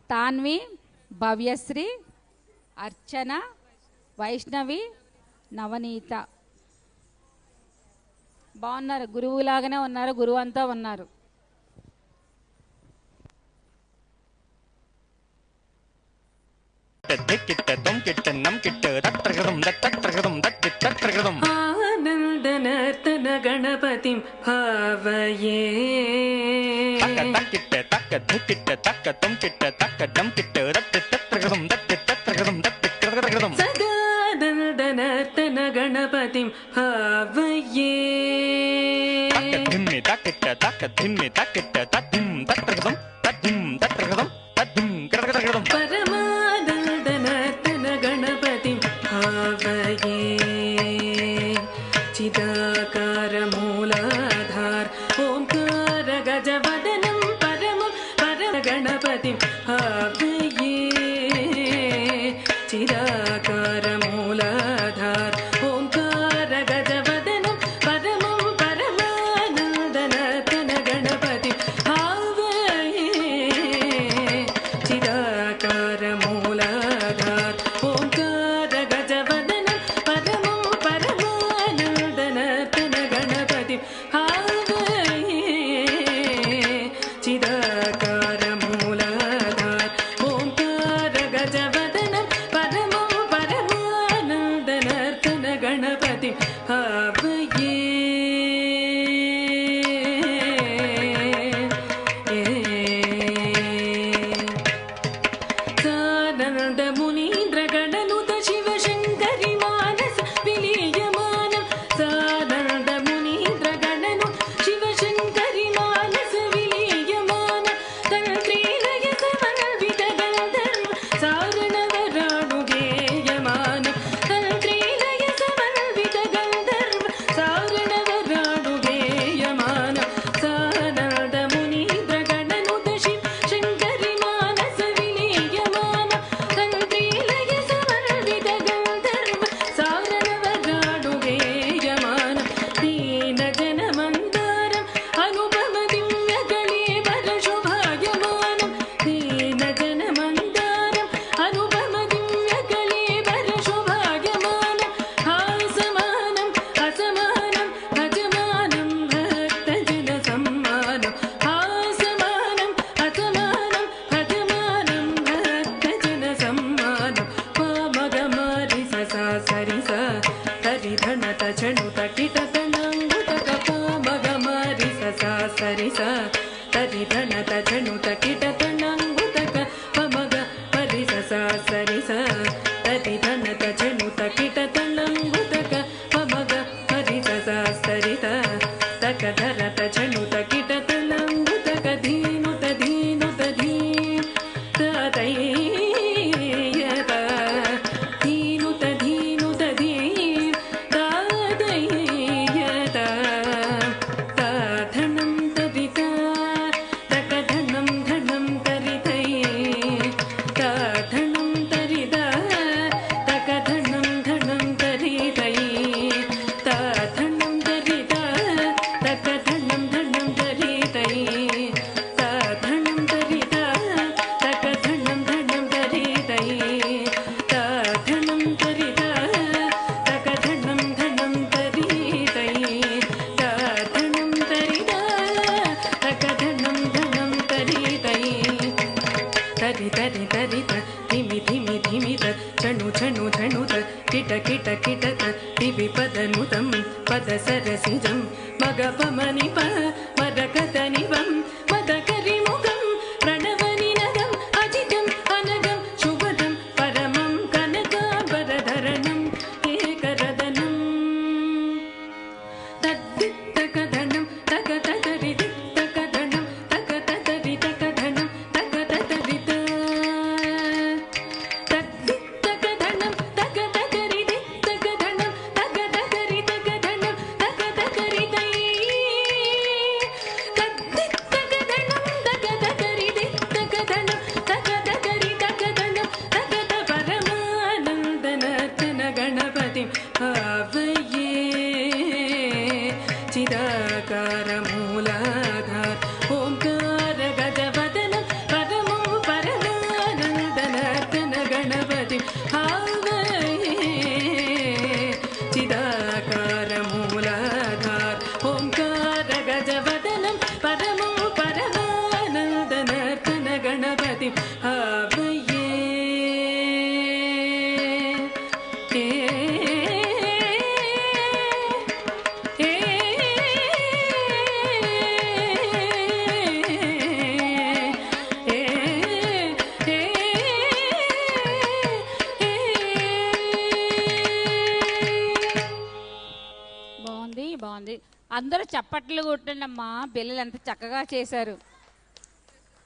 తాన్వి, భవ్యశ్రీ, అర్చన, వైష్ణవి, నవనీత. బాగున్నారు, గురువులాగానే ఉన్నారు, గురువు అంతా ఉన్నారు. ఆనందనర్తన గణపతిం భావయే సదానందనర్తన గణపతిం భావయే పరమానందనర్తన గణపతిం భావయే చిదాకార మూలాధార్ ఓంకార గజవదనం పరమం పరమ గణపతిం భావయే చిదాకార మూలాధార్ ఓంకార గజవదనం పరమం పరమానందనర్తన గణపతిం భావయే చిదాకార మూలాధార్ ఓంకార గజవదనం పరమం పరమానందనర్తన గణపతిం భావయే చిదాకార మూలాధార్ ఓంకార గజవదనం పరమం పరమానందనర్తన గణపతిం భావయే సానంద మునీంద్ర గణనుత శివ శంకరి మానస విలీయమానం సానంద మునీంద్ర గణను శివ శంకరి మానస విలీయమానం తంత్రీలయ సమన్విత గంధర్వ సారణవరాణు గేయమానం తంత్రీలయ సమన్విత గంధర్వ సారణవరాణు గేయమానం సానంద మునీంద్ర గణనుత శివ శంకరి మానస విలీయమానం తంత్రీలయ సమన్విత గంధర్వ సారణవరాణు గేయమానం దీన జనమందారం అనుపమ దివ్య కళేవర శోభాయమానం దీన జనమందారం అనుపమ దివ్య కళేవర శోభాయమానం హాసమానం అసమానం భజమానం భక్తజన సమ్మానం హాసమానం అసమానం భజమానం భక్తజన సమ్మానం పామగమారి ససా సరిస తరిధనత చణుత కిటతనంగుతక పామగమారి ససా సరిస తరిధనత చణుత కిటతనంగుతక పమగ పరి ససా సరిస తరిధనత చణుత కిటతనంగుతక పమగ పరి ససా సరిత తక ధరత చణుత కిటతనంగుతక ధీనుత ధీనుత ధీ తదయ్యత ధీనుత ధీనుత ధీ తదయ్యత తధనం తరిత తకధనం ధనం తరితై తధనం తరిత తకధనం ధనం తరితై తధనం తరిత తకధనం ధనం తరితై తధనం తరిత తకధనం ధనం తరితై తధనం తరిత తకధనం ధనం తరితై తధనం తరిత తకధనం ధనం తరితై తరి తరి తరిత ధిమి ధిమి ధిమిత చణు చణు ధనుత కిట కిట కిటత దివి పదనుతం పద సరసిజం మగ పమని ప మదకత నివం మదకరి ముఖం ప్రణవనినదం అజితం అనగం శుభదం పరమం కనకాంబరధరణం ఏకరదనం తద్దిత్తకధనం తకతరిదిత్తకధనం తకతరితకధనం తకతరిత తద్దిత్తకధనం తకతరిదిత్తకధనం తకతరితకధనం తకతరితై అందరూ చప్పట్లు కొట్టండి అమ్మా, పిల్లలు ఎంత చక్కగా చేశారు.